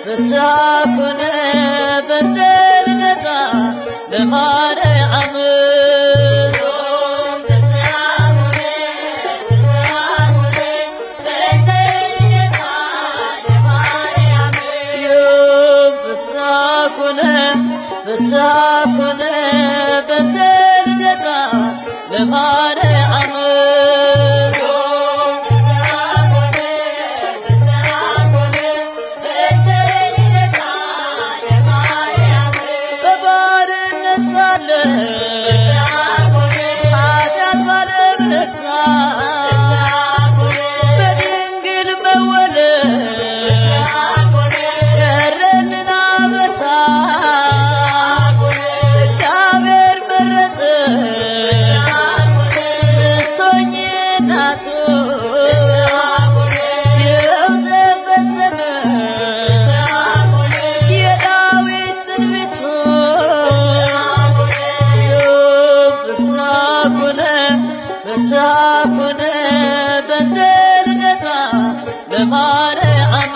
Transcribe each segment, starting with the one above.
ፍስሐኮነ በተልደታ ለማርያም ፍስሐኮነ በተልደታ ለማርያም በድንግል መወለድ ቀረልን አበሳ እግዚአብሔር መረጠሽ ልትሆኚ እናቱ ይኸው ተፈጸመ የዳዊት ትንቢቱ ፍስሐኮነ በተልደታ ለማርያም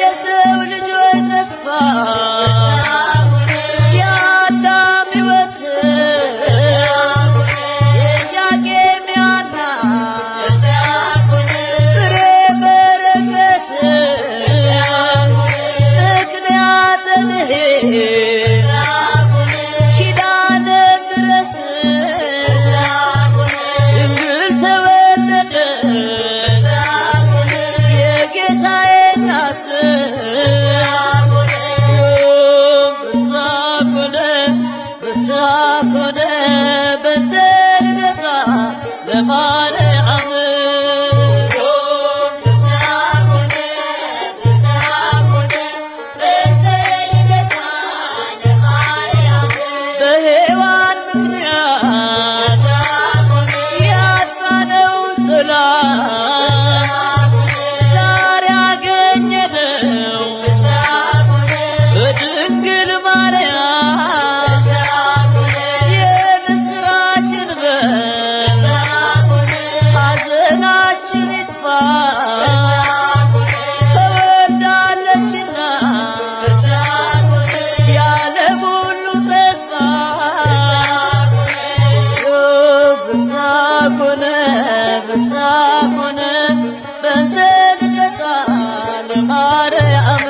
የሰው ልጆች ተስፋ የአዳም ሕይወት የኢያቄም የሐና ፍሬ በረከት ኪዳነ ምሕረት ድንግል ተወለደች የጌታዬ እናት ፍስሐኮነ በተልደታ ለማርያም በሔዋን ምክንያት ያጣነው ሰላም ዛሬ አገኘነው በድንግል ማርያም የምስራችን በል ሐዘናችን ይጥፋ ተወልዳለችና የዓለም ሁሉ ተስፋ ፍስሐኮነ በተልደታ ለማርያም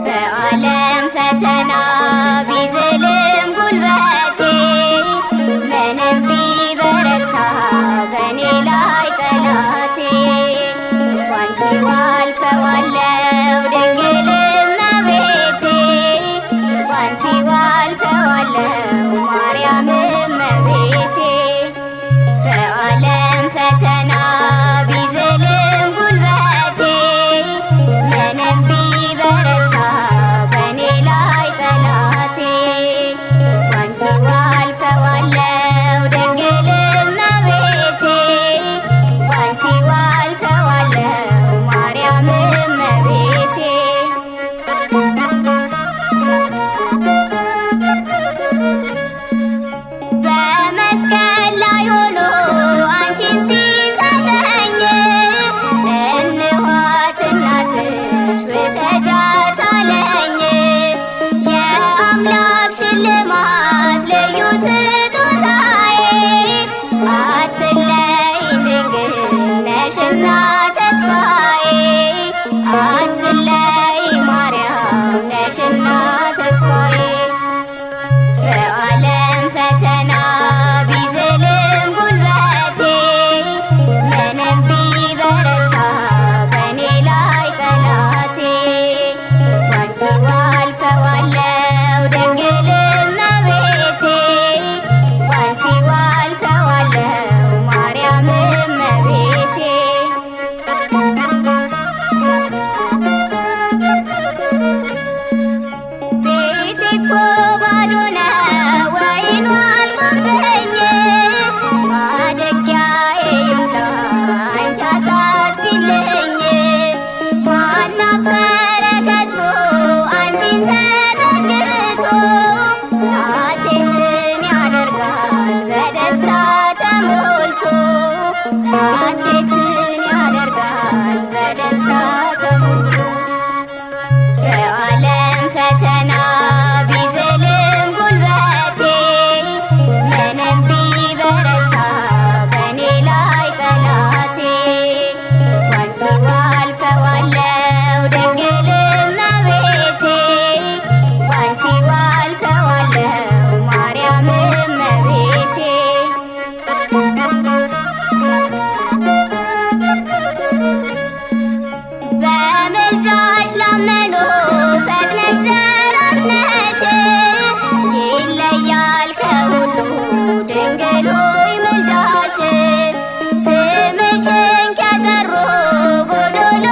በዓለም ፈተና ቢዝልም ጉልበቴ ምንም ቢበረታ በኔ ላይ ጠላቴ ባንቺ አልፈዋለሁ ድንግል እመቤቴ ባንቺ አልፈዋለሁ ማርያም እመቤቴ በዓለም ፈተና ቢዝልም ነሽና ተስፋዬ አትለይ ማርያም ነሽና ተስፋዬ በዓለም ፈተና ቢዝልም ጉልበቴ ምንም ቢበረታ በኔ ላይ ጠላቴ ባንቺ አልፈዋለው ድንግል እመቤቴ ባንቺ አልፈዋለው ማርያም እመቤቴ ቤቴ እኮ ባዶ ነው ወይኑ አልጎበኘ ማደጊያዬ ይምጣ አንቺ አሳስቢልኝ ማን አፈረ ከቶ አንቺን ተጠግቶ ሐሴትን ያደርጋል በደስታ ተሞልቶ ሐሴትን ያደርጋል በደስታ ተሞልቶ በዓለም ፈተና ቢዝልም ጉልበቴ ምንም ቢበረታ በኔ ላይ ጠላቴ ባንቺ አልፈዋለው ድንግል እመቤቴ ባንቺ አልፈዋለው ማርያም እመቤቴ በምልጃሽ ላመኑ ፈጥነሽ ደራሽ ነሽ ይለያል ከሁሉ ድንግል ሆይ ምልጃሽ ስምሽን ከጠሩ ጎዶሎ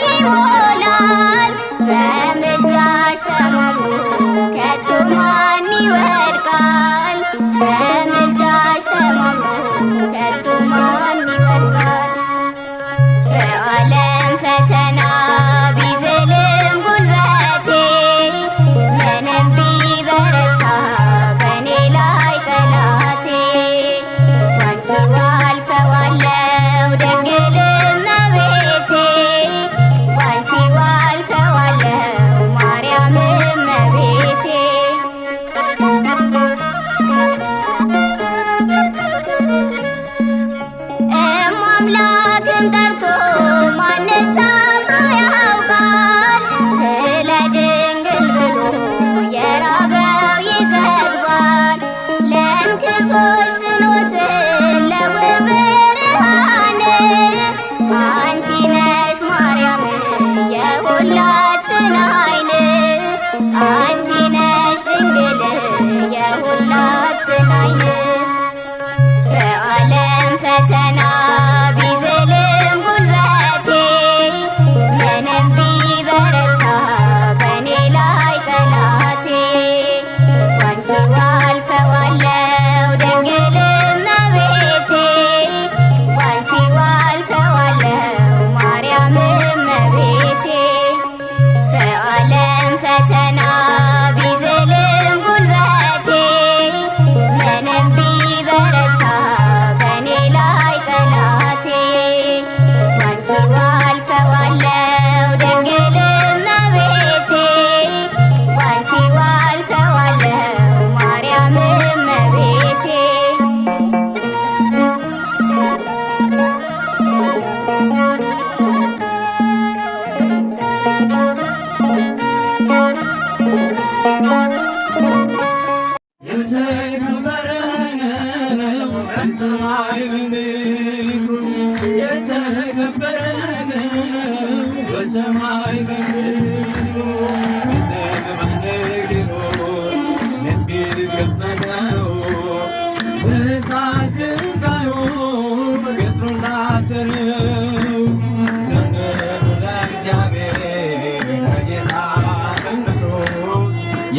ይሞላል በምልጃሽ ተማምኖ ከቶ ማን ይወድቃል በምልጃሽ ተማምኖ ከቶ ማን ይወድቃል በዓለም ፈተና ቢዝልም ጉልበቴ ምንም ቢበረታ በኔ ላይ ጠላቴ ባንቺ አልፈዋለው ድንግል እመቤቴ ባንቺ አልፈዋለው ማርያም እመቤቴ አምላክን ጠርቶ ማንስ አፍሮ ያውቃል ስለ ድንግል ብሎ የራበው ይጠግባል ለእንክሶች ፍኖትን ለዕውር ብርሃን አንቺ ነሽ ማርያም የሁላችን ዓይን አንቺ ነሽ ድንግል የሁላችን ዓይን በዓለም ፈተና ቢዝልም ጉልበቴ ምንም ቢበረታ በኔ ላይ ጠላቴ ባንቺ አልፈዋለው ድንግል እመቤቴ ባንቺ አልፈዋለው ማርያም እመቤቴ በዓለም ፈተና ቢዝልም ጉልበቴ ምንም ቢበረታ በኔ ላይ ጠላቴ ባንቺ አልፈዋለው ድንግል እመቤቴ ባንቺ አልፈዋለው ማርያም እመቤቴ የተከበረ ነው በሰማይ በምድሩ የተከበረ ነው በሰማይ በምድሩ በዘመነ ኪሮስ የሚገበረው በእሳት ድንጋዩ በገድሉ እንዳደረው ዘምሩ ለእግዚአብሔር በጌታ በምድሩ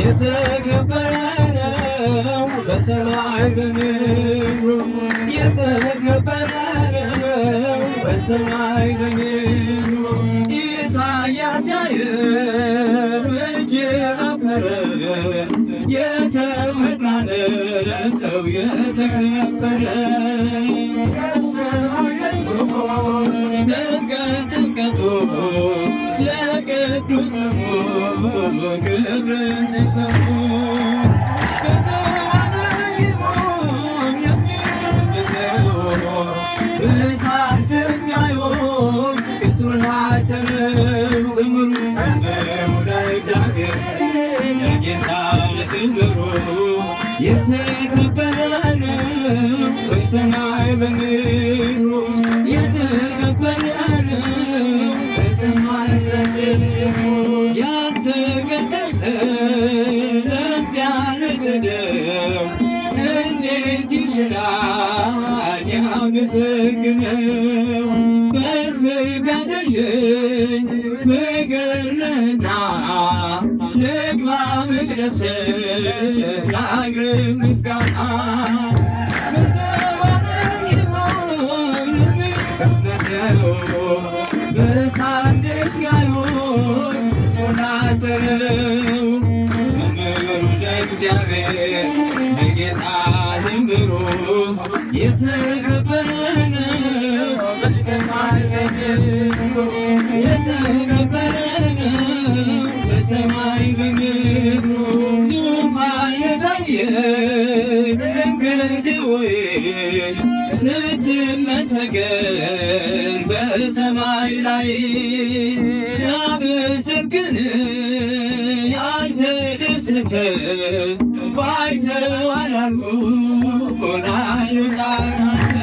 የተከበረ ነው በሰማይ በምድሩ የተከበረ ነው በሰማይ በምድሩ ኢሳያስ ያየው እጅግ አፈረ የተፈራ ነው የተከበረ ተንቀጠቀጡ ለቅዱስ ስሙ ክብርን ሲሰሙ በዘመነ ኪሮስ የሚገኘው በእሳት ፍም ያየው ላመሰግነው በፍቀድልኝ ፍቅርንና ልግባ መቅደስ ላቅርብ ምስጋና በእሳት ድንጋዩን ቆናጠረው ዘምሩ ለእግዚአብሔር ለጌታ ዘምሩ የተከበረ ነው በሰማይ በምድር የተከበረ ነው በሰማይ በምድር ዙፋን ታየኝ ድንግል ሆይ ስትመሰገን በሰማይ ላይ ያመሰግን ያልተደሰተ ባይተዋር አድርጎን አልቃናት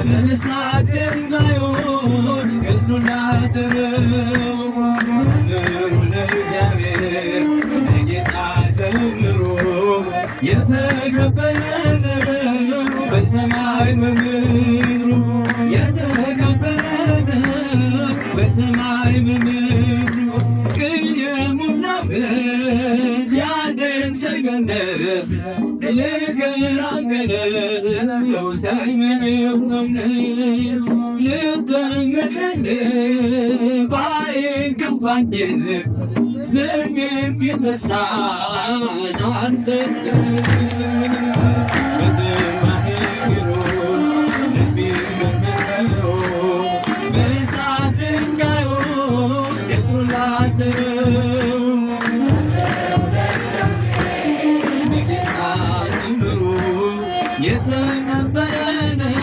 በእሳት ድንጋዮች ገድሉን አጥረው ዘምሩ ለእግዚአብሔር ለጌታ ዘምሩ የተከበረ ነው በሰማይ በምድሩ የተከበረ ነው በሰማይ በምድሩ ቅን የሞላበት ያለን ሰገነት ልከራከረት የውታይመኔው እውነት ልተመለል ባይገባኝ ስም የሚነሳ አንሰግድም በሰማይ ግሩም ለሚመመረው በእሳት ድንጋዮች ገድሉን አጥረው በጌታ ዘምሩ የተከበረ ነው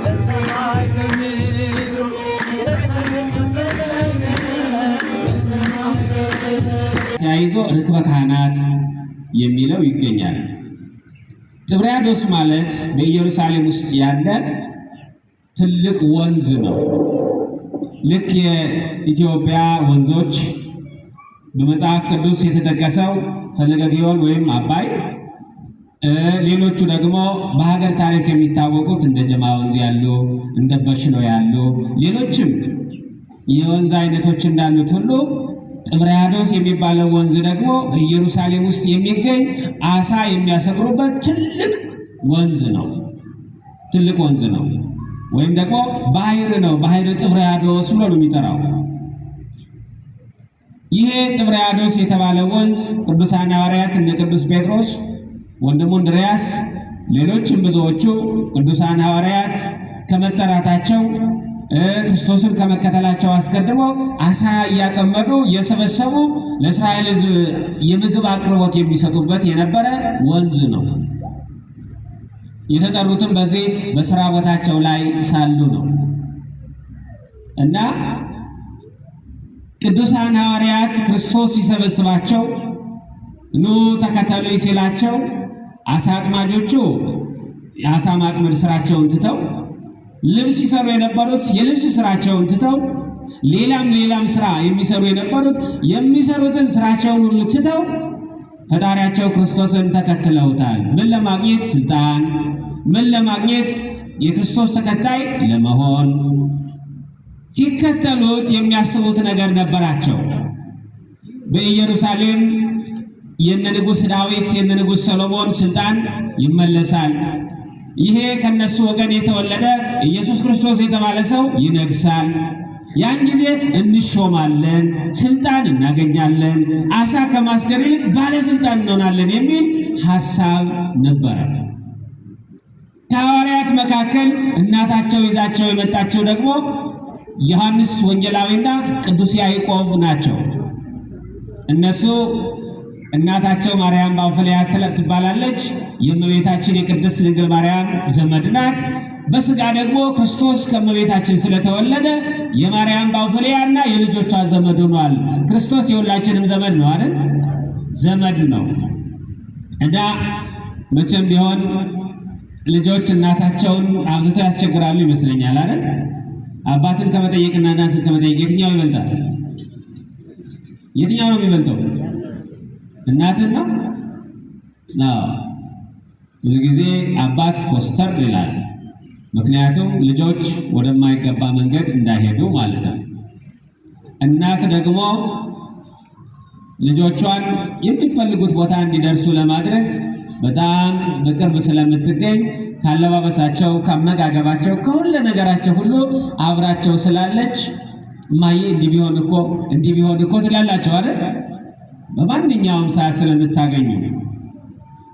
በሰማይ በምድር የተከበረ ነው በሰማይ ተያይዞ ርክበ ካህናት የሚለው ይገኛል። ጥብርያዶስ ማለት በኢየሩሳሌም ውስጥ ያለ ትልቅ ወንዝ ነው። ልክ የኢትዮጵያ ወንዞች በመጽሐፍ ቅዱስ የተጠቀሰው ፈለገ ግዮን ወይም አባይ፣ ሌሎቹ ደግሞ በሀገር ታሪክ የሚታወቁት እንደ ጀማ ወንዝ ያሉ እንደ በሽኖ ያሉ ሌሎችም የወንዝ አይነቶች እንዳሉት ሁሉ ጥብርያዶስ የሚባለው ወንዝ ደግሞ በኢየሩሳሌም ውስጥ የሚገኝ አሳ የሚያሰግሩበት ትልቅ ወንዝ ነው። ትልቅ ወንዝ ነው፣ ወይም ደግሞ ባህር ነው። ባህር ጥብርያዶስ ብሎ ነው የሚጠራው። ይሄ ጥብርያዶስ የተባለው ወንዝ ቅዱሳን ሐዋርያት እነ ቅዱስ ጴጥሮስ፣ ወንድሙ እንድርያስ፣ ሌሎችም ብዙዎቹ ቅዱሳን ሐዋርያት ከመጠራታቸው ክርስቶስን ከመከተላቸው አስቀድሞ አሳ እያጠመዱ እየሰበሰቡ ለእስራኤል ሕዝብ የምግብ አቅርቦት የሚሰጡበት የነበረ ወንዝ ነው። የተጠሩትም በዚህ በስራ ቦታቸው ላይ ሳሉ ነው እና ቅዱሳን ሐዋርያት ክርስቶስ ሲሰበስባቸው ኑ ተከተሉኝ ሲላቸው አሳ አጥማጆቹ የአሳ ማጥመድ ስራቸውን ትተው ልብስ ይሰሩ የነበሩት የልብስ ስራቸውን ትተው ሌላም ስራ የሚሰሩ የነበሩት የሚሰሩትን ስራቸውን ሁሉ ትተው ፈጣሪያቸው ክርስቶስን ተከትለውታል። ምን ለማግኘት? ስልጣን። ምን ለማግኘት? የክርስቶስ ተከታይ ለመሆን። ሲከተሉት የሚያስቡት ነገር ነበራቸው። በኢየሩሳሌም የነ ንጉሥ ዳዊት የነ ንጉሥ ሰሎሞን ስልጣን ይመለሳል። ይሄ ከነሱ ወገን የተወለደ ኢየሱስ ክርስቶስ የተባለ ሰው ይነግሳል። ያን ጊዜ እንሾማለን፣ ስልጣን እናገኛለን፣ አሳ ከማስገር ይልቅ ባለስልጣን እንሆናለን የሚል ሐሳብ ነበረ። ከሐዋርያት መካከል እናታቸው ይዛቸው የመጣቸው ደግሞ ዮሐንስ ወንጌላዊና ቅዱስ ያዕቆብ ናቸው። እነሱ እናታቸው ማርያም ባውፍልያ ትባላለች። የእመቤታችን የቅድስት ድንግል ማርያም ዘመድ ናት። በስጋ ደግሞ ክርስቶስ ከእመቤታችን ስለተወለደ የማርያም ባውፍልያና የልጆቿ ዘመድ ሆኗል። ክርስቶስ የሁላችንም ዘመድ ነው አይደል? ዘመድ ነው እና መቼም ቢሆን ልጆች እናታቸውን አብዝተው ያስቸግራሉ ይመስለኛል አይደል? አባትን ከመጠየቅና እናትን ከመጠየቅ የትኛው ይበልጣል? የትኛው ነው የሚበልጠው? እናትን ነው። ብዙ ጊዜ አባት ኮስተር ይላል። ምክንያቱም ልጆች ወደማይገባ መንገድ እንዳይሄዱ ማለት ነው። እናት ደግሞ ልጆቿን የሚፈልጉት ቦታ እንዲደርሱ ለማድረግ በጣም በቅርብ ስለምትገኝ ካለባበሳቸው፣ ካመጋገባቸው፣ ከሁሉ ነገራቸው ሁሉ አብራቸው ስላለች እማዬ እንዲህ ቢሆን እኮ ትላላቸው አይደል? በማንኛውም ሰዓት ስለምታገኙ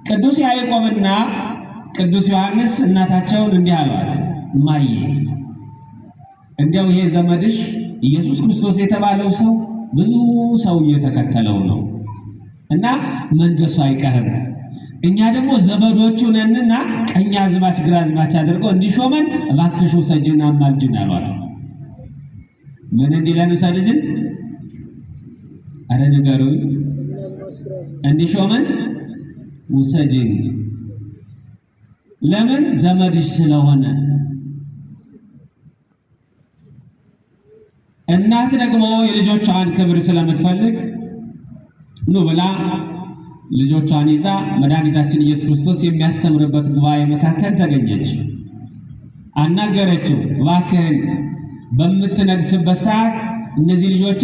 ቅዱስ ያዕቆብና ቅዱስ ዮሐንስ እናታቸውን እንዲህ አሏት፣ እማዬ እንዲያው ይሄ ዘመድሽ ኢየሱስ ክርስቶስ የተባለው ሰው ብዙ ሰው እየተከተለው ነው እና መንገሱ አይቀርም። እኛ ደግሞ ዘመዶቹ ነንና ቀኛዝማች ግራዝማች አድርገው እንዲሾመን እባክሽ ውሰጂን አማልጅን አሏት። ምን እንዲለን ውሰድጅን? አረ ንገሩኝ። እንዲሾመን ውሰጂን። ለምን? ዘመድሽ ስለሆነ። እናት ደግሞ የልጆቿን ክብር ስለምትፈልግ ኑ ብላ ልጆቿን ይዛ መድኃኒታችን ኢየሱስ ክርስቶስ የሚያስተምርበት ጉባኤ መካከል ተገኘች። አናገረችው፣ እባክህን በምትነግስበት ሰዓት እነዚህ ልጆቼ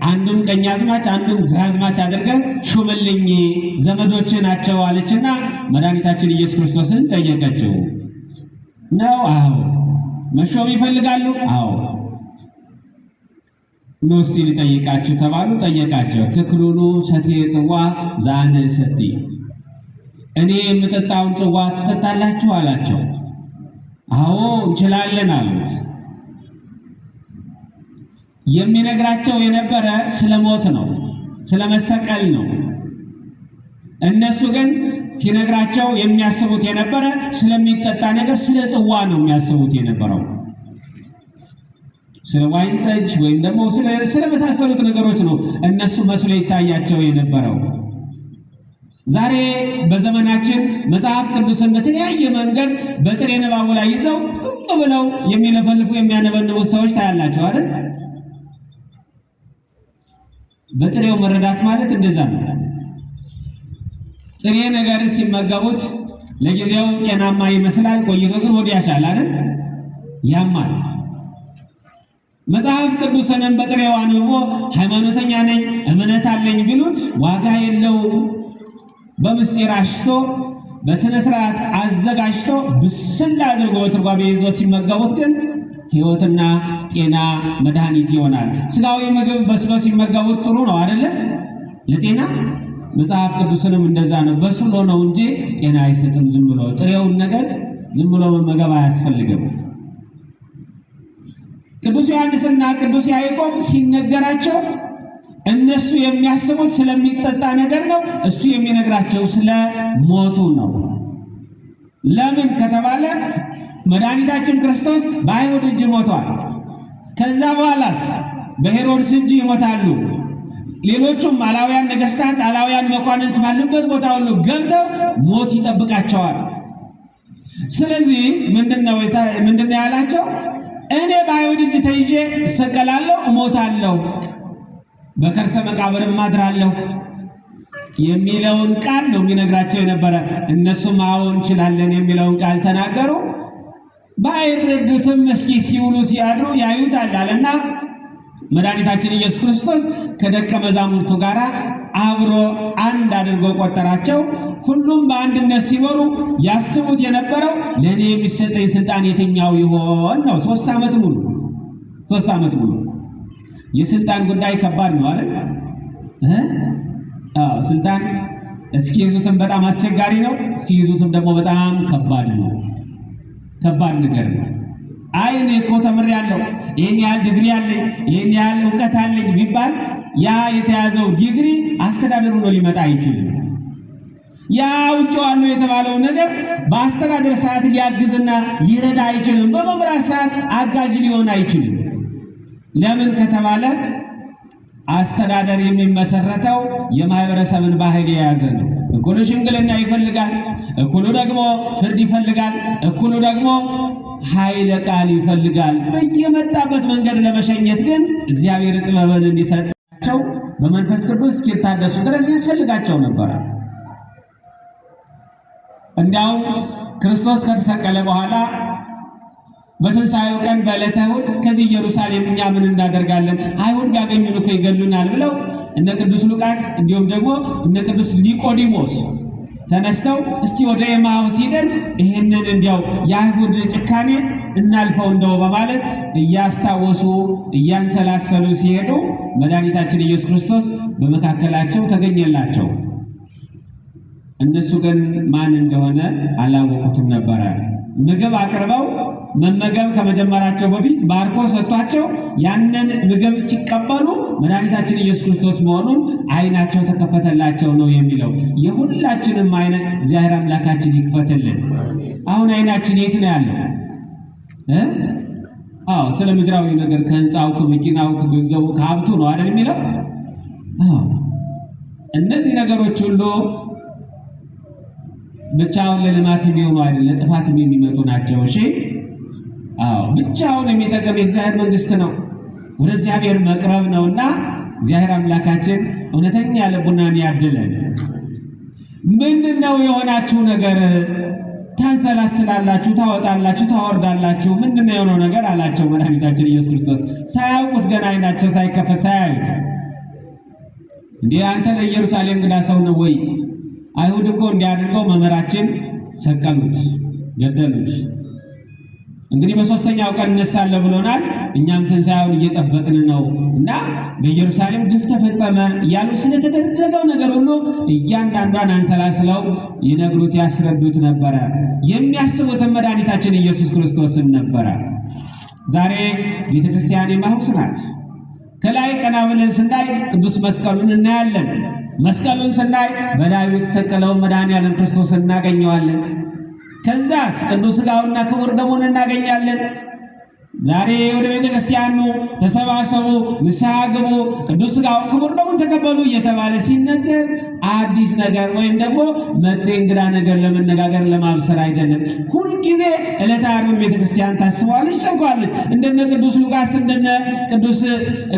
አንዱን ቀኛዝማች አንዱን ግራዝማች አድርገህ ሹምልኝ፣ ዘመዶች ናቸው አለችና መድኃኒታችን ኢየሱስ ክርስቶስን ጠየቀችው። ነው? አዎ። መሾም ይፈልጋሉ? አዎ። ኑ እስቲ ልጠይቃችሁ ተባሉ። ጠየቃቸው። ትክሉኑ ሰቴ ጽዋ ዛነ ሰቲ፣ እኔ የምጠጣውን ጽዋ ትጠጣላችሁ አላቸው። አዎ እንችላለን አሉት። የሚነግራቸው የነበረ ስለ ሞት ነው፣ ስለ መሰቀል ነው። እነሱ ግን ሲነግራቸው የሚያስቡት የነበረ ስለሚጠጣ ነገር፣ ስለ ጽዋ ነው የሚያስቡት የነበረው። ስለ ዋይን ጠጅ ወይም ደግሞ ስለ መሳሰሉት ነገሮች ነው እነሱ መስሎ ይታያቸው የነበረው። ዛሬ በዘመናችን መጽሐፍ ቅዱስን በተለያየ መንገድ በጥሬ ንባቡ ላይ ይዘው ዝም ብለው የሚለፈልፉ የሚያነበንቡት ሰዎች ታያላቸው አይደል? በጥሬው መረዳት ማለት እንደዛ ነው። ጥሬ ነገር ሲመገቡት ለጊዜው ጤናማ ይመስላል፣ ቆይቶ ግን ሆድ ያሻል አይደል? ያማል። መጽሐፍ ቅዱስንም በጥሬው አንብቦ ሃይማኖተኛ ነኝ እምነት አለኝ ቢሉት ዋጋ የለውም። በምስጢር አሽቶ በስነ ስርዓት አዘጋጅቶ ብስል አድርጎ በትርጓሜ ይዞ ሲመገቡት ግን ሕይወትና ጤና መድኃኒት ይሆናል። ስጋዊ ምግብ በስሎ ሲመገቡት ጥሩ ነው አይደለም? ለጤና መጽሐፍ ቅዱስንም እንደዛ ነው። በስሎ ነው እንጂ ጤና አይሰጥም። ዝም ብሎ ጥሬውን ነገር ዝም ብሎ መመገብ አያስፈልግም። ቅዱስ ዮሐንስና ቅዱስ ያዕቆብ ሲነገራቸው እነሱ የሚያስቡት ስለሚጠጣ ነገር ነው። እሱ የሚነግራቸው ስለ ሞቱ ነው። ለምን ከተባለ መድኃኒታችን ክርስቶስ በአይሁድ እጅ ሞቷል። ከዛ በኋላስ በሄሮድስ እጅ ይሞታሉ። ሌሎቹም አላውያን ነገስታት፣ አላውያን መኳንንት ባሉበት ቦታ ሁሉ ገብተው ሞት ይጠብቃቸዋል። ስለዚህ ምንድነው ያላቸው? እኔ በአይሁድ እጅ ተይዤ እሰቀላለሁ፣ እሞታለሁ፣ በከርሰ መቃብርም አድራለሁ የሚለውን ቃል ነው የሚነግራቸው የነበረ። እነሱም አዎ እንችላለን የሚለውን ቃል ተናገሩ። ባይረዱትም እስኪ ሲውሉ ሲያድሩ ያዩታል አለና መድኃኒታችን ኢየሱስ ክርስቶስ ከደቀ መዛሙርቱ ጋር አብሮ አንድ አድርጎ ቆጠራቸው። ሁሉም በአንድነት ሲኖሩ ያስቡት የነበረው ለእኔ የሚሰጠኝ ስልጣን የትኛው ይሆን ነው። 3 ዓመት ሙሉ የስልጣን ጉዳይ ከባድ ነው አይደል? ስልጣን እስኪይዙትም በጣም አስቸጋሪ ነው፣ ሲይዙትም ደግሞ በጣም ከባድ ነው። ከባድ ነገር ነው። አይ እኔ እኮ ተምሬያለሁ፣ ይህን ያህል ዲግሪ አለኝ፣ ይህን ያህል እውቀት አለኝ ቢባል ያ የተያዘው ዲግሪ አስተዳደሩ ነው ሊመጣ አይችልም። ያ ውጭዋለሁ የተባለው ነገር በአስተዳደር ሰዓት ሊያግዝና ሊረዳ አይችልም። በመምራት ሰዓት አጋዥ ሊሆን አይችልም። ለምን ከተባለ አስተዳደር የሚመሰረተው የማህበረሰብን ባህል የያዘ ነው። እኩሉ ሽምግልና ይፈልጋል፣ እኩሉ ደግሞ ፍርድ ይፈልጋል፣ እኩሉ ደግሞ ኃይለ ቃል ይፈልጋል። በየመጣበት መንገድ ለመሸኘት ግን እግዚአብሔር ጥበብን እንዲሰጣቸው በመንፈስ ቅዱስ እስኪታደሱ ድረስ ያስፈልጋቸው ነበረ። እንዲያውም ክርስቶስ ከተሰቀለ በኋላ በትንሣኤው ቀን በዕለተ እሑድ ከዚህ ኢየሩሳሌም እኛ ምን እናደርጋለን? አይሁድ ቢያገኙን እኮ ይገሉናል ብለው እነ ቅዱስ ሉቃስ እንዲሁም ደግሞ እነ ቅዱስ ኒቆዲሞስ ተነስተው እስቲ ወደ ኤማሁስ ሄደን ይህንን እንዲያው የአይሁድ ጭካኔ እናልፈው እንደው በማለት እያስታወሱ እያንሰላሰሉ ሲሄዱ መድኃኒታችን ኢየሱስ ክርስቶስ በመካከላቸው ተገኘላቸው። እነሱ ግን ማን እንደሆነ አላወቁትም ነበረ። ምግብ አቅርበው መመገብ ከመጀመራቸው በፊት ባርኮ ሰጥቷቸው ያንን ምግብ ሲቀበሉ መድኃኒታችን ኢየሱስ ክርስቶስ መሆኑን ዓይናቸው ተከፈተላቸው ነው የሚለው። የሁላችንም ዓይን እግዚአብሔር አምላካችን ይክፈትልን። አሁን ዓይናችን የት ነው ያለው? ስለ ምድራዊ ነገር ከህንፃው፣ ከመኪናው፣ ከገንዘቡ፣ ከሀብቱ ነው አይደል የሚለው? እነዚህ ነገሮች ሁሉ ብቻውን ለልማት የሚሆኑ አይደል፣ ለጥፋትም የሚመጡ ናቸው። እሺ ብቻውን የሚጠቅም የእግዚአብሔር መንግስት ነው፣ ወደ እግዚአብሔር መቅረብ ነውና እግዚአብሔር አምላካችን እውነተኛ ልቡናን ያድለን። ምንድነው የሆናችሁ ነገር? ታንሰላስላላችሁ፣ ታወጣላችሁ፣ ታወርዳላችሁ። ምንድነው የሆነው ነገር አላቸው መድኃኒታችን ኢየሱስ ክርስቶስ። ሳያውቁት ገና ዓይናቸው ሳይከፈት ሳያዩት፣ እንዴ አንተ ለኢየሩሳሌም እንግዳ ሰው ነው ወይ? አይሁድ እኮ እንዲያድርገው መምህራችን ሰቀሉት፣ ገደሉት። እንግዲህ በሶስተኛው ቀን እነሳለሁ ብሎናል። እኛም ትንሣኤውን እየጠበቅን ነው እና በኢየሩሳሌም ግፍ ተፈጸመ እያሉ ስለተደረገው ነገር ሁሉ እያንዳንዷን አንሰላስለው ይነግሩት ያስረዱት ነበረ። የሚያስቡትን መድኃኒታችን ኢየሱስ ክርስቶስን ነበረ። ዛሬ ቤተክርስቲያን ኤማሁስ ናት። ከላይ ቀና ብለን ስናይ ቅዱስ መስቀሉን እናያለን። መስቀሉን ስናይ በላዩ የተሰቀለውን መድኃኔዓለም ክርስቶስን እናገኘዋለን። ከዛስ ቅዱስ ሥጋውና ክቡር ደሙን እናገኛለን። ዛሬ ወደ ቤተ ክርስቲያኑ ተሰባሰቡ፣ ንስሐ ግቡ፣ ቅዱስ ሥጋውን ክቡር ደሙን ተቀበሉ እየተባለ ሲነገር አዲስ ነገር ወይም ደግሞ መጤ እንግዳ ነገር ለመነጋገር ለማብሰር አይደለም። ሁልጊዜ ዕለተ ዓርብን ቤተ ክርስቲያን ታስበዋለች፣ ጨንቋለች። እንደነ ቅዱስ ሉቃስ እንደነ ቅዱስ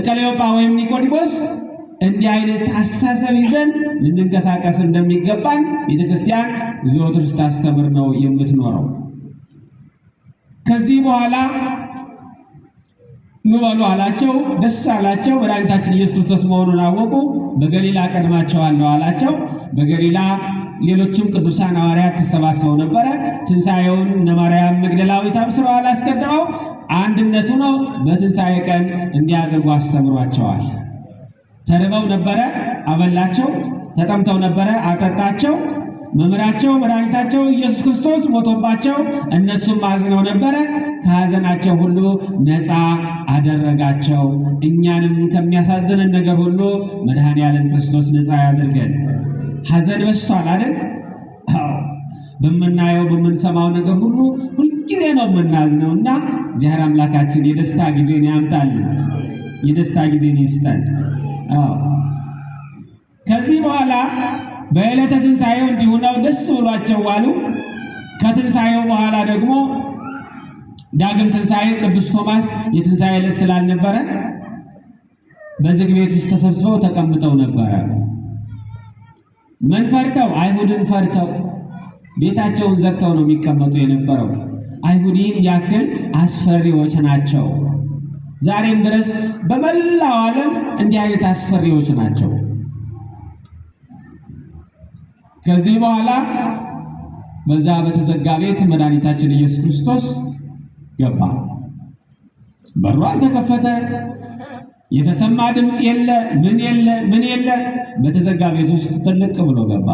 ቀሌዮጳ ወይም ኒቆዲሞስ እንዲህ አይነት አስተሳሰብ ይዘን ልንንቀሳቀስ እንደሚገባን ቤተ ክርስቲያን ዘወትር ስታስተምር ነው የምትኖረው። ከዚህ በኋላ ኑ በሉ አላቸው። ደስ አላቸው። መድኃኒታችን ኢየሱስ ክርስቶስ መሆኑን አወቁ። በገሊላ ቀድማቸዋለሁ አላቸው። በገሊላ ሌሎችም ቅዱሳን ሐዋርያት ተሰባስበው ነበረ። ትንሣኤውን እነ ማርያም መግደላዊት አብስረዋል። አስቀድመው አንድነቱ ነው በትንሣኤ ቀን እንዲያደርጉ አስተምሯቸዋል። ተርበው ነበረ፣ አበላቸው። ተጠምተው ነበረ፣ አጠጣቸው። መምህራቸው መድኃኒታቸው ኢየሱስ ክርስቶስ ሞቶባቸው እነሱም አዝነው ነበረ። ከሐዘናቸው ሁሉ ነፃ አደረጋቸው። እኛንም ከሚያሳዝነን ነገር ሁሉ መድኃኔዓለም ክርስቶስ ነፃ ያድርገን። ሐዘን በስቷል አይደል? በምናየው በምንሰማው ነገር ሁሉ ሁልጊዜ ነው የምናዝነው እና እግዚአብሔር አምላካችን የደስታ ጊዜን ያምጣልን፣ የደስታ ጊዜን ይስጠን። ከዚህ በኋላ በዕለተ ትንሣኤው እንዲሁ ነው፣ ደስ ብሏቸው ዋሉ። ከትንሣኤው በኋላ ደግሞ ዳግም ትንሣኤ ቅዱስ ቶማስ የትንሣኤ ዕለት ስላልነበረ በዝግ ቤት ውስጥ ተሰብስበው ተቀምጠው ነበረ። ምን ፈርተው? አይሁድን ፈርተው ቤታቸውን ዘግተው ነው የሚቀመጡ የነበረው። አይሁድ ይህን ያክል አስፈሪዎች ናቸው። ዛሬም ድረስ በመላው ዓለም እንዲህ አይነት አስፈሪዎች ናቸው። ከዚህ በኋላ በዛ በተዘጋ ቤት መድኃኒታችን ኢየሱስ ክርስቶስ ገባ። በሩ አልተከፈተ፣ የተሰማ ድምፅ የለ፣ ምን የለ። በተዘጋ ቤት ውስጥ ጥልቅ ብሎ ገባ።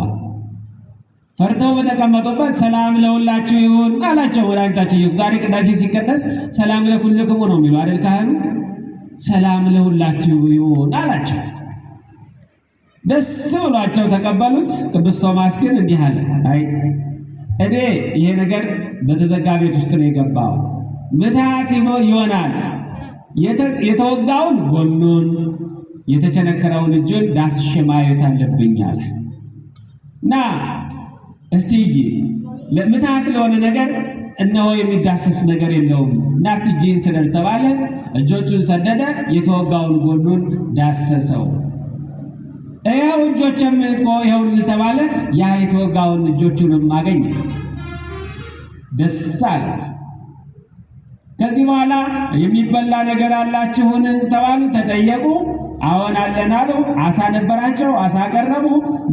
ፈርተው በተቀመጡበት ሰላም ለሁላችሁ ይሁን አላቸው መድኃኒታችን ኢየሱስ። ዛሬ ቅዳሴ ሲቀደስ ሰላም ለኩልክሙ ነው የሚለው አይደል ካህኑ? ሰላም ለሁላችሁ ይሁን አላቸው። ደስ ብሏቸው ተቀበሉት። ቅዱስ ቶማስ ግን እንዲህ አለ፣ አይ እኔ ይሄ ነገር በተዘጋ ቤት ውስጥ ነው የገባው፣ ምትሃት ይሆናል። የተወጋውን ጎኑን የተቸነከረውን እጁን ዳስሼ ማየት አለብኝ አለ እና እስቲ ምትሃት ለሆነ ነገር እነሆ የሚዳሰስ ነገር የለውም እና እስቲ እጅህን ስደድ ተባለ። እጆቹን ሰደደ፣ የተወጋውን ጎኑን ዳሰሰው። ያው እጆችም እኮ ይኸው እየተባለ ያ የተወጋውን እጆቹንም አገኘ። ደስ አለ። ከዚህ በኋላ የሚበላ ነገር አላችሁን ተባሉ፣ ተጠየቁ። አዎን አለን አሉ። አሳ ነበራቸው፣ አሳ አቀረቡ።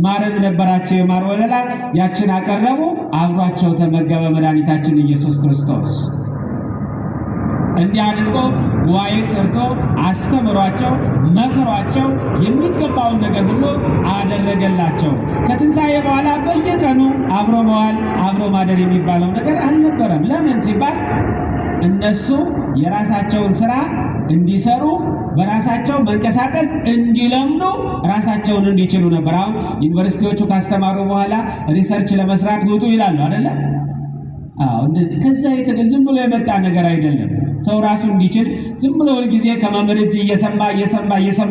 ማርም ነበራቸው፣ የማር ወለላ፣ ያችን አቀረቡ። አብሯቸው ተመገበ መድኃኒታችን ኢየሱስ ክርስቶስ። እንዲህ አድርጎ ጉባኤ ሰርቶ አስተምሯቸው፣ መክሯቸው፣ የሚገባውን ነገር ሁሉ አደረገላቸው። ከትንሣኤ በኋላ በየቀኑ አብሮ መዋል አብሮ ማደር የሚባለው ነገር አልነበረም። ለምን ሲባል እነሱ የራሳቸውን ስራ እንዲሰሩ በራሳቸው መንቀሳቀስ እንዲለምዱ ራሳቸውን እንዲችሉ ነበር። አሁን ዩኒቨርሲቲዎቹ ካስተማሩ በኋላ ሪሰርች ለመስራት ውጡ ይላሉ አይደለ? ከዛ ዝም ብሎ የመጣ ነገር አይደለም። ሰው ራሱ እንዲችል ዝም ብሎ ሁልጊዜ ከመምህር እጅ እየሰማ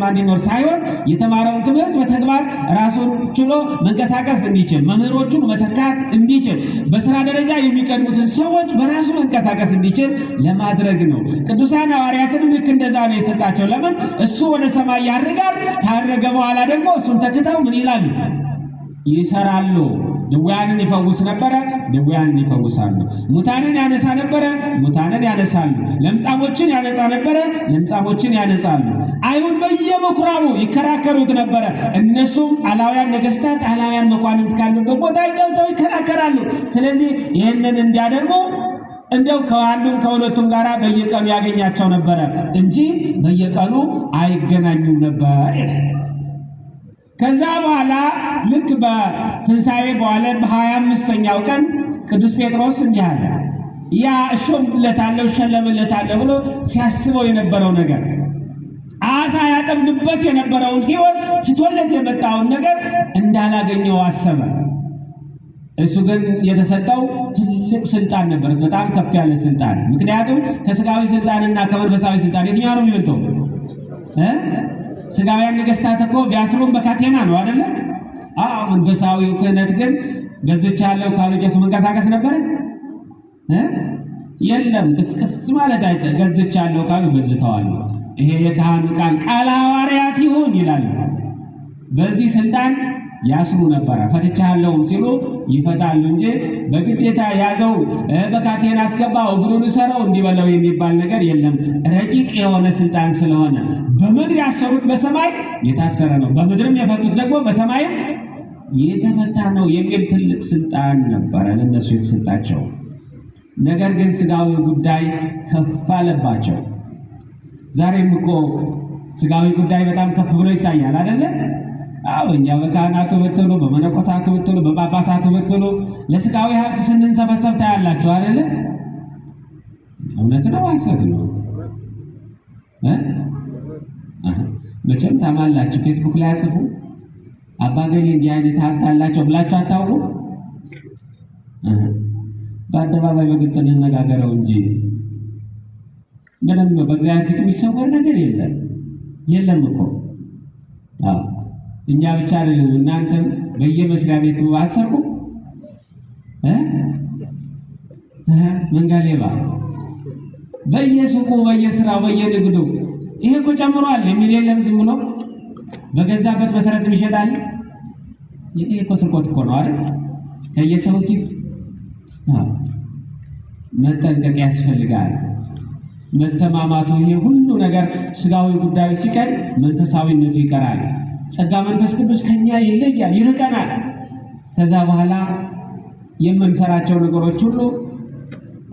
እንዲኖር ሳይሆን የተማረውን ትምህርት በተግባር ራሱን ችሎ መንቀሳቀስ እንዲችል፣ መምህሮቹን መተካት እንዲችል፣ በስራ ደረጃ የሚቀድሙትን ሰዎች በራሱ መንቀሳቀስ እንዲችል ለማድረግ ነው። ቅዱሳን ሐዋርያትንም ልክ እንደዛ ነው የሰጣቸው። ለምን? እሱ ወደ ሰማይ ያርጋል። ካረገ በኋላ ደግሞ እሱን ተክተው ምን ይላሉ? ይሰራሉ። ድውያንን ይፈውስ ነበረ፣ ድውያንን ይፈውሳሉ። ሙታንን ያነሳ ነበረ፣ ሙታንን ያነሳሉ። ለምጻሞችን ያነጻ ነበረ፣ ለምጻሞችን ያነጻሉ። አይሁድ በየምኩራቡ ይከራከሩት ነበረ። እነሱም አላውያን ነገስታት፣ አላውያን መኳንንት ካሉበት ቦታ ገብተው ይከራከራሉ። ስለዚህ ይህንን እንዲያደርጉ እንደው ከአንዱም ከሁለቱም ጋራ በየቀኑ ያገኛቸው ነበረ እንጂ በየቀኑ አይገናኙም ነበር ይላል። ከዛ በኋላ ልክ በትንሣኤ በኋላ በ25ኛው ቀን ቅዱስ ጴጥሮስ እንዲህ አለ። ያ እሾምለታለሁ እሸለምለታለሁ ብሎ ሲያስበው የነበረው ነገር፣ አሳ ያጠምድበት የነበረውን ሕይወት ትቶለት የመጣውን ነገር እንዳላገኘው አሰበ። እሱ ግን የተሰጠው ትልቅ ስልጣን ነበር፣ በጣም ከፍ ያለ ስልጣን። ምክንያቱም ከስጋዊ ስልጣንና ከመንፈሳዊ ስልጣን የትኛው ነው የሚበልጠው? ስጋውያን ነገስታት እኮ ቢያስሩም በካቴና ነው አይደለ? መንፈሳዊው ክህነት ግን ገዝቻለሁ ካሉ ቄሱ መንቀሳቀስ ነበረ? የለም። ቅስቅስ ማለት ገዝቻለሁ ካሉ ገዝተዋል። ይሄ የካህኑ ቃል ሐዋርያት ይሁን ይላሉ። በዚህ ስልጣን ያስሩ ነበረ። ፈትቻለሁም ሲሉ ይፈታሉ እንጂ በግዴታ ያዘው በካቴና አስገባው እግሩን ሰረው እንዲበላው የሚባል ነገር የለም። ረቂቅ የሆነ ስልጣን ስለሆነ በምድር ያሰሩት በሰማይ የታሰረ ነው፣ በምድርም የፈቱት ደግሞ በሰማይም የተፈታ ነው የሚል ትልቅ ስልጣን ነበረ ለነሱ የተሰጣቸው። ነገር ግን ስጋዊ ጉዳይ ከፍ አለባቸው። ዛሬም እኮ ስጋዊ ጉዳይ በጣም ከፍ ብሎ ይታያል አይደለ? እኛ በካህናቱ ብትሉ፣ በመነኮሳቱ ብትሉ፣ በጳጳሳቱ ብትሉ ለስጋዊ ሀብት ስንንሰፈሰፍ ታያላችሁ አይደለ? እውነት ነው ሐሰት ነው? መቼም ታማላችሁ። ፌስቡክ ላይ አጽፉ አባገሌ እንዲህ አይነት ሀብት አላቸው ብላችሁ አታውቁ? በአደባባይ በግልጽ እንነጋገረው እንጂ ምንም በእግዚአብሔር ፊት የሚሰወር ነገር የለም እኮ። እኛ ብቻ አይደለም፣ እናንተም በየመስሪያ ቤቱ አሰርኩ መንጋ ሌባ በየሱቁ በየስራው በየንግዱ ይሄ እኮ ጨምሯል የሚል የለም። ዝም ብሎ በገዛበት መሰረት ይሸጣል። ይሄ እኮ ስርቆት እኮ ነው አይደል? ከየሰው ኪስ መጠንቀቅ ያስፈልጋል። መተማማቱ፣ ይሄ ሁሉ ነገር ስጋዊ ጉዳዩ ሲቀር መንፈሳዊነቱ ይቀራል። ጸጋ መንፈስ ቅዱስ ከኛ ይለያል፣ ይርቀናል። ከዛ በኋላ የምንሰራቸው ነገሮች ሁሉ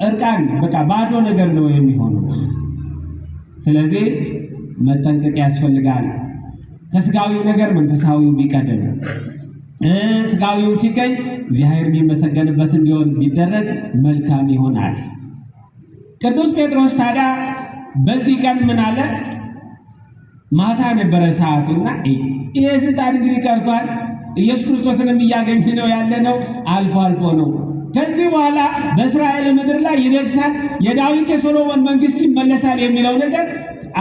እርቃን በቃ ባዶ ነገር ነው የሚሆኑት። ስለዚህ መጠንቀቅ ያስፈልጋል። ከስጋዊው ነገር መንፈሳዊው ቢቀደም፣ ስጋዊው ሲገኝ እግዚአብሔር የሚመሰገንበት እንዲሆን ቢደረግ መልካም ይሆናል። ቅዱስ ጴጥሮስ ታዲያ በዚህ ቀን ምን አለ? ማታ ነበረ ሰዓቱና ይሄ ስልጣን እንግዲህ ቀርቷል። ኢየሱስ ክርስቶስንም እያገኘ ነው ያለ ነው፣ አልፎ አልፎ ነው። ከዚህ በኋላ በእስራኤል ምድር ላይ ይነግሳል፣ የዳዊት የሶሎሞን መንግስት ይመለሳል የሚለው ነገር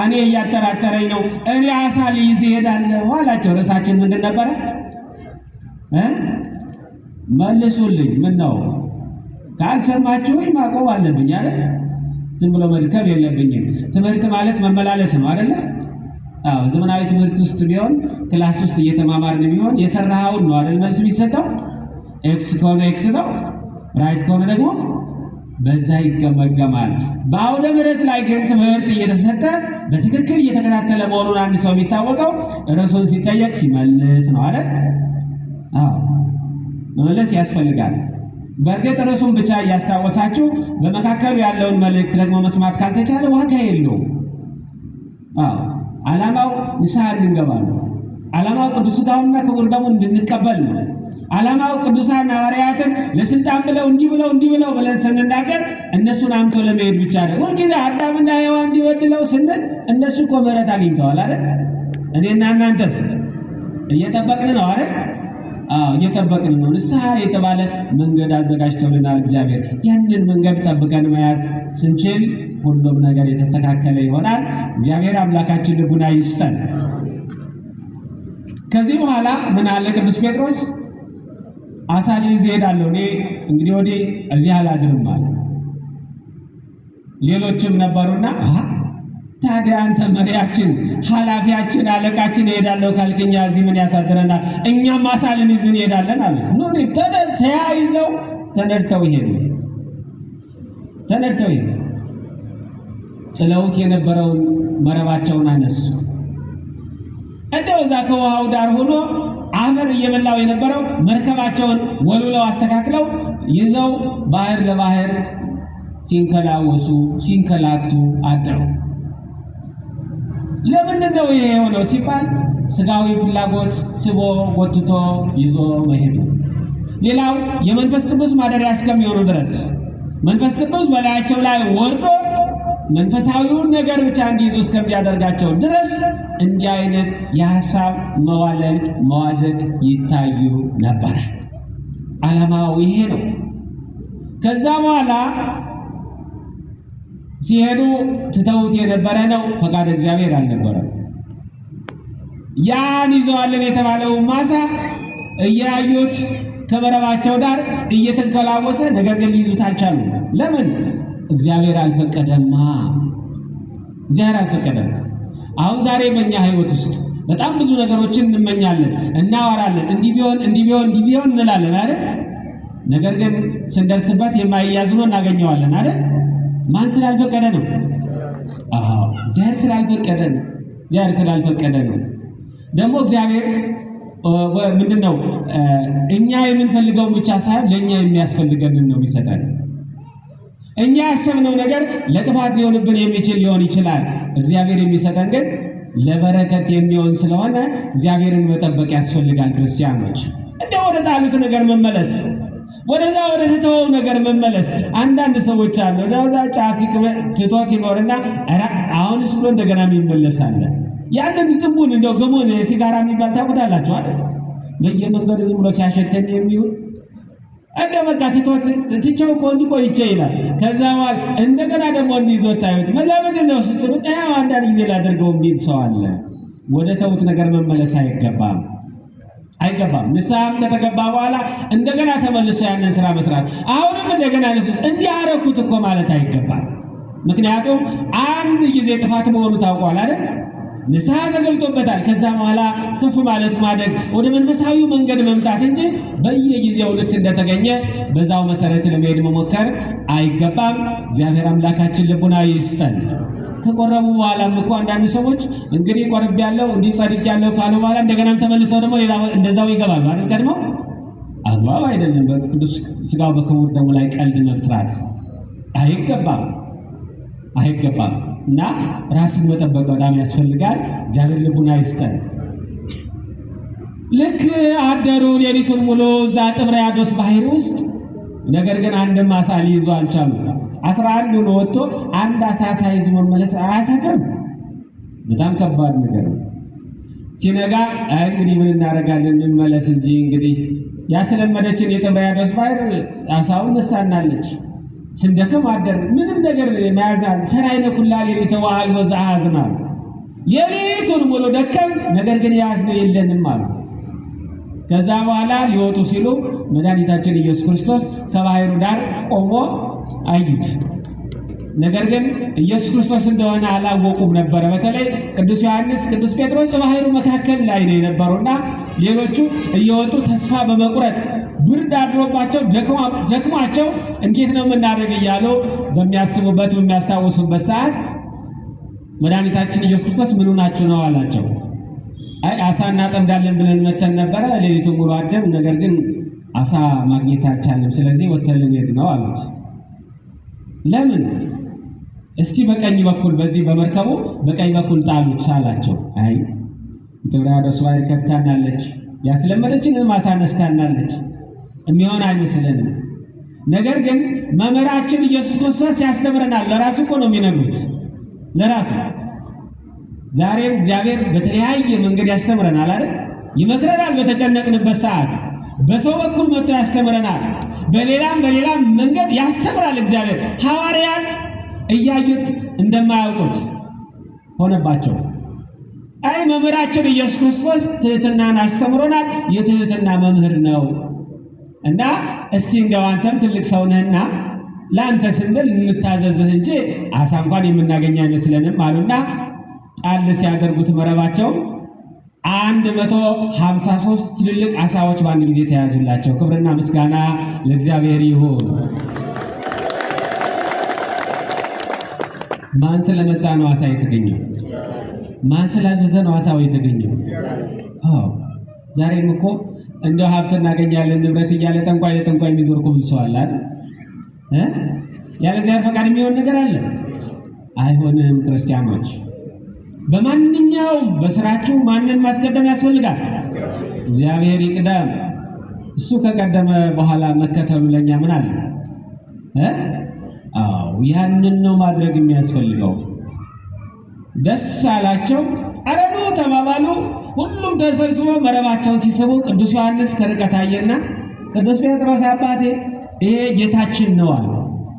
እኔ እያጠራጠረኝ ነው። እኔ አሳ ልይዝ እሄዳለሁ አላቸው። ርዕሳችን ምንድን ነበረ? መልሱልኝ። ምን ነው ካልሰማችሁ ማቆም አለብኝ አይደል? ዝም ብሎ መድከም የለብኝም። ትምህርት ማለት መመላለስ ነው አይደለ? ዘመናዊ ትምህርት ውስጥ ቢሆን ክላስ ውስጥ እየተማማርን ቢሆን የሰራኸውን ነው አይደል መልስ የሚሰጠው። ኤክስ ከሆነ ኤክስ ነው፣ ራይት ከሆነ ደግሞ በዛ ይገመገማል። በአውደ ምሕረት ላይ ግን ትምህርት እየተሰጠ በትክክል እየተከታተለ መሆኑን አንድ ሰው የሚታወቀው ርዕሱን ሲጠየቅ ሲመልስ ነው አይደል? መመለስ ያስፈልጋል። በእርግጥ ርዕሱን ብቻ እያስታወሳችሁ በመካከሉ ያለውን መልእክት ደግሞ መስማት ካልተቻለ ዋጋ የለውም። ዓላማው ንስሐ እንድንገባ ነው። ዓላማው ቅዱስ ሥጋውንና ክቡር ደሙን እንድንቀበል ነው። ዓላማው ቅዱሳን ሐዋርያትን ለስልጣን ብለው እንዲህ ብለው ብለን ስንናገር እነሱን አምቶ ለመሄድ ብቻ ነው። ሁልጊዜ አዳምና ሔዋን እንዲበድለው ስንል እነሱ እኮ ምሕረት አግኝተዋል አይደል? እኔና እናንተስ እየጠበቅን ነው አይደል? እየጠበቅን ነው። ንስሐ የተባለ መንገድ አዘጋጅቶልናል እግዚአብሔር። ያንን መንገድ ጠብቀን መያዝ ስንችል ሁሉም ነገር የተስተካከለ ይሆናል። እግዚአብሔር አምላካችን ልቡና ይስጠን። ከዚህ በኋላ ምን አለ ቅዱስ ጴጥሮስ? አሳ ሊይዝ እሄዳለሁ እኔ እንግዲህ ወዲህ እዚህ አላድርም አለ። ሌሎችም ነበሩና ታዲያ አንተ መሪያችን፣ ኃላፊያችን፣ አለቃችን እሄዳለሁ ካልክኛ እዚህ ምን ያሳድረናል? እኛም አሳ ልንይዝ እንሄዳለን አሉት። ተያይዘው ተነድተው ሄዱ። ጥለውት የነበረውን መረባቸውን አነሱ። እንደው እዛ ከውሃው ዳር ሆኖ አፈር እየበላው የነበረው መርከባቸውን ወልውለው አስተካክለው ይዘው ባህር ለባህር ሲንከላወሱ ሲንከላቱ አደሩ። ለምንድን ነው ይሄ የሆነው ሲባል ስጋዊ ፍላጎት ስቦ ጎትቶ ይዞ መሄዱ። ሌላው የመንፈስ ቅዱስ ማደሪያ እስከሚሆኑ ድረስ መንፈስ ቅዱስ በላያቸው ላይ ወርዶ መንፈሳዊውን ነገር ብቻ እንዲይዙ እስከሚያደርጋቸው ድረስ እንዲህ አይነት የሐሳብ መዋለል መዋደቅ ይታዩ ነበር። ዓላማው ይሄ ነው። ከዛ በኋላ ሲሄዱ ትተውት የነበረ ነው። ፈቃድ እግዚአብሔር አልነበረም። ያን ይዘዋለን የተባለው ማሳ እያዩት ከመረባቸው ዳር እየተንከላወሰ ነገር ግን ሊይዙት አልቻሉም። ለምን? እግዚአብሔር አልፈቀደማ። እግዚአብሔር አልፈቀደም። አሁን ዛሬ በእኛ ሕይወት ውስጥ በጣም ብዙ ነገሮችን እንመኛለን፣ እናወራለን፣ እንዲህ ቢሆን እንላለን አይደል? ነገር ግን ስንደርስበት የማይያዝ ነው እናገኘዋለን አይደል? ማን ስላልፈቀደ ነው? እግዚአብሔር ስላልፈቀደ ነው። ደግሞ እግዚአብሔር ምንድን ነው እኛ የምንፈልገውን ብቻ ሳይሆን ለእኛ የሚያስፈልገንን ነው የሚሰጠን። እኛ ያሰብነው ነገር ለጥፋት ሊሆንብን የሚችል ሊሆን ይችላል። እግዚአብሔር የሚሰጠን ግን ለበረከት የሚሆን ስለሆነ እግዚአብሔርን መጠበቅ ያስፈልጋል። ክርስቲያኖች እንደ ወደ ጣሉት ነገር መመለስ፣ ወደዛ ወደ ተተወው ነገር መመለስ። አንዳንድ ሰዎች አሉ ወደዛ ጫት ትቶት ይኖርና አሁንስ ብሎ እንደገና የሚመለስ አለ። ያንን ጥንቡን እንደው ገሞን ሲጋራ የሚባል ታውቁታላችሁ አይደል? በየመንገዱ ዝም ብሎ ሲያሸተን የሚውል እንደ በቃ ትቼው እኮ እንዲቆይቼ ይላል። ከዛ በኋላ እንደገና ደግሞ እንዲይዞት ታዩት። ለምንድን ነው ስትሉት አንዳንድ ጊዜ ላደርገው የሚል ሰው አለ። ወደ ተውት ነገር መመለስ አይገባም። ንስሐም ከተገባ በኋላ እንደገና ተመልሶ ያንን ስራ መስራት፣ አሁንም እንደገና ለሱስ እንዲህ አደረኩት እኮ ማለት አይገባም። ምክንያቱም አንድ ጊዜ ጥፋት መሆኑ ታውቋል አይደል? ንስሐ ተገብቶበታል። ከዛ በኋላ ከፍ ማለት ማደግ፣ ወደ መንፈሳዊው መንገድ መምጣት እንጂ በየጊዜው ልክ እንደተገኘ በዛው መሰረት ለመሄድ መሞከር አይገባም። እግዚአብሔር አምላካችን ልቡና ይስጠን። ከቆረቡ በኋላም እኮ አንዳንድ ሰዎች እንግዲህ ቆርብ ያለው እንዲህ ጸድቅ ያለው ካሉ በኋላ እንደገናም ተመልሰው ደግሞ ሌላ እንደዛው ይገባሉ አይደል? ቀድሞ አግባብ አይደለም። በቅዱስ ሥጋው በክቡር ደሙ ላይ ቀልድ መፍራት አይገባም። እና ራስን መጠበቅ በጣም ያስፈልጋል። እግዚአብሔር ልቡና ይስጠን። ልክ አደሩ ሌሊቱን ሙሉ እዛ ጥብርያዶስ ባህር ውስጥ። ነገር ግን አንድም አሳ ሊይዙ አልቻሉም። 11ዱን ወጥቶ አንድ አሳ ሳይዝ መመለስ አያሳፍርም? በጣም ከባድ ነገር ነው። ሲነጋ እንግዲህ ምን እናደርጋለን እንመለስ እንጂ እንግዲህ ያስለመደችን የጥብርያዶስ ባህር አሳውን ነሳናለች። ስንደከም አደር ምንም ነገር መያዛል ሰራይነ ኩላ ሌሊት ተዋህል ወዛሃዝናል። ሌሊቱን ሙሉ ደከም፣ ነገር ግን ያዝነው የለንም አሉ። ከዛ በኋላ ሊወጡ ሲሉ መድኃኒታችን ኢየሱስ ክርስቶስ ከባህሩ ዳር ቆሞ አዩት። ነገር ግን ኢየሱስ ክርስቶስ እንደሆነ አላወቁም ነበረ። በተለይ ቅዱስ ዮሐንስ፣ ቅዱስ ጴጥሮስ በባህሩ መካከል ላይ ነው የነበሩና ሌሎቹ እየወጡ ተስፋ በመቁረጥ ብርድ አድሮባቸው ደክሟቸው እንዴት ነው የምናደርግ እያሉ በሚያስቡበት በሚያስታውሱበት ሰዓት መድኃኒታችን ኢየሱስ ክርስቶስ ምን ሆናችሁ ነው አላቸው። አይ አሳ እናጠምዳለን ብለን መተን ነበረ፣ ሌሊቱ ሙሉ አደም፣ ነገር ግን አሳ ማግኘት አልቻለም። ስለዚህ ወተን ልንሄድ ነው አሉት። ለምን? እስቲ በቀኝ በኩል በዚህ በመርከቡ በቀኝ በኩል ጣሉት አላቸው። አይ ጥብርያዶስ ባህር ከብታናለች፣ ያስለመደችንን አሳ ነስታናለች፣ የሚሆን አይመስለንም። ነገር ግን መምህራችን ኢየሱስ ክርስቶስ ያስተምረናል። ለራሱ እኮ ነው የሚነግሩት፣ ለራሱ ዛሬም እግዚአብሔር በተለያየ መንገድ ያስተምረናል አይደል? ይመክረናል። በተጨነቅንበት ሰዓት በሰው በኩል መጥቶ ያስተምረናል። በሌላም መንገድ ያስተምራል እግዚአብሔር። ሐዋርያት እያዩት እንደማያውቁት ሆነባቸው። አይ መምህራችን ኢየሱስ ክርስቶስ ትህትናን አስተምሮናል። የትህትና መምህር ነው እና እስቲ እንደው አንተም ትልቅ ሰው ነህና ለአንተ ስንል እንታዘዝህ እንጂ አሳ እንኳን የምናገኝ አይመስለንም አሉና ጣል ሲያደርጉት መረባቸው 153 ትልልቅ አሳዎች በአንድ ጊዜ ተያዙላቸው። ክብርና ምስጋና ለእግዚአብሔር ይሁን። ማን ስለመጣ ነው አሳ የተገኘው? ማን ስላዘዘ ነው አሳው የተገኘው? ዛሬም እኮ እንደው ሀብት እናገኛለን ንብረት እያለ ጠንቋይ ለጠንቋይ የሚዞር እኮ ብዙ ሰው አለ አይደል? ያለ እግዚአብሔር ፈቃድ የሚሆን ነገር አለ? አይሆንም። ክርስቲያኖች በማንኛውም በስራችሁ ማንን ማስቀደም ያስፈልጋል? እግዚአብሔር ይቅደም። እሱ ከቀደመ በኋላ መከተሉ ለኛ ምን አለ? ያንን ነው ማድረግ የሚያስፈልገው። ደስ አላቸው፣ አረዱ ተባባሉ። ሁሉም ተሰብስበው መረባቸውን ሲስቡ ቅዱስ ዮሐንስ ከርቀት አየና ቅዱስ ጴጥሮስ አባቴ ይሄ ጌታችን ነው አለ።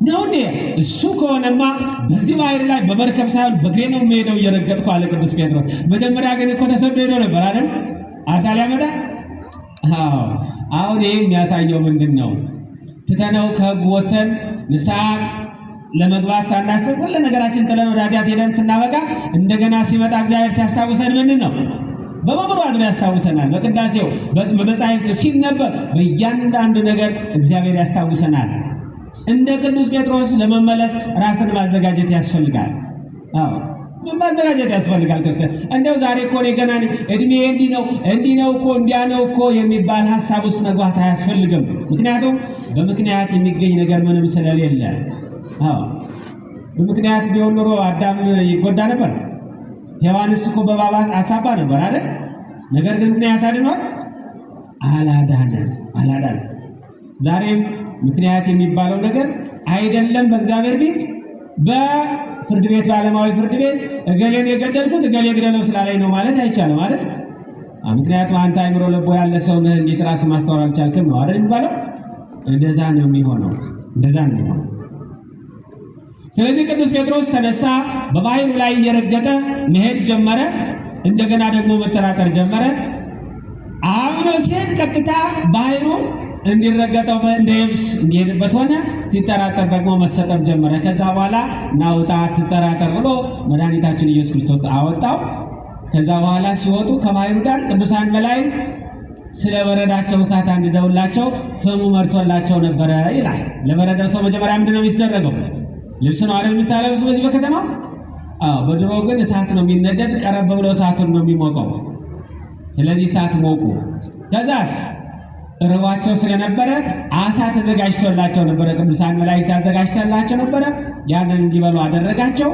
ነው እንዴ? እሱ ከሆነማ በዚህ ባህር ላይ በመርከብ ሳይሆን በእግሬ ነው የምሄደው እየረገጥኩ አለ ቅዱስ ጴጥሮስ። መጀመሪያ ግን እኮ ተሰዶ ሄዶ ነበር አይደል? አሳ ሊያመጣ። አሁን ይሄ የሚያሳየው ምንድን ነው? ትተነው ከሕግ ወተን ንስሐ ለመግባት ሳናስብ ሁሉ ነገራችን ጥለን ወደ ኃጢአት ሄደን ስናበቃ እንደገና ሲመጣ እግዚአብሔር ሲያስታውሰን ምንድን ነው? በመምሩ አድሮ ያስታውሰናል። በቅዳሴው በመጻሕፍት ሲነበብ በእያንዳንዱ ነገር እግዚአብሔር ያስታውሰናል። እንደ ቅዱስ ጴጥሮስ ለመመለስ ራስን ማዘጋጀት ያስፈልጋል። ማዘጋጀት ያስፈልጋል። ክርስቲያን እንደው ዛሬ እኮ እኔ ገና እድሜ እንዲህ ነው እኮ እንዲያ ነው እኮ የሚባል ሀሳብ ውስጥ መግባት አያስፈልግም። ምክንያቱም በምክንያት የሚገኝ ነገር ምንም ስለሌለ። በምክንያት ቢሆን ኑሮ አዳም ይጎዳ ነበር። ሔዋንስ እኮ በባባ አሳባ ነበር አይደል? ነገር ግን ምክንያት አድኗል? አላዳነም። ዛሬም ምክንያት የሚባለው ነገር አይደለም። በእግዚአብሔር ፊት በፍርድ ቤት በዓለማዊ ፍርድ ቤት እገሌን የገደልኩት እገሌ ግደለው ስላለኝ ነው ማለት አይቻልም አይደል? ምክንያቱም አንተ አይምሮ ልቦ ያለ ሰው ነህ፣ እንዴት ራስህ ማስተዋል አልቻልክም ነው አይደል የሚባለው? እንደዛ ነው የሚሆነው። ስለዚህ ቅዱስ ጴጥሮስ ተነሳ፣ በባህሩ ላይ እየረገጠ መሄድ ጀመረ። እንደገና ደግሞ መጠራጠር ጀመረ። አምኖ ሲሄድ ቀጥታ ባህሩ እንዲረገጠው እንደ የብስ እንዲሄድበት ሆነ። ሲጠራጠር ደግሞ መሰጠም ጀመረ። ከዛ በኋላ ናውጣ አትጠራጠር ብሎ መድኃኒታችን ኢየሱስ ክርስቶስ አወጣው። ከዛ በኋላ ሲወጡ ከባህሩ ዳር ቅዱሳን መላእክት ስለ በረዳቸው እሳት አንድደውላቸው ፍሙ መርቶላቸው ነበረ ይላል። ለበረዳው ሰው መጀመሪያ ምንድን ነው የሚደረገው? ልብስ ነው አይደል የሚታለብሱ በዚህ በከተማ? በድሮ ግን እሳት ነው የሚነደድ። ቀረብ ብሎ እሳቱን ነው የሚሞቀው። ስለዚህ እሳት ሞቁ። ከዛስ ርቧቸው ስለነበረ አሳ ተዘጋጅቶላቸው ነበረ። ቅዱሳን መላእክት አዘጋጅተላቸው ነበረ። ያንን እንዲበሉ አደረጋቸው።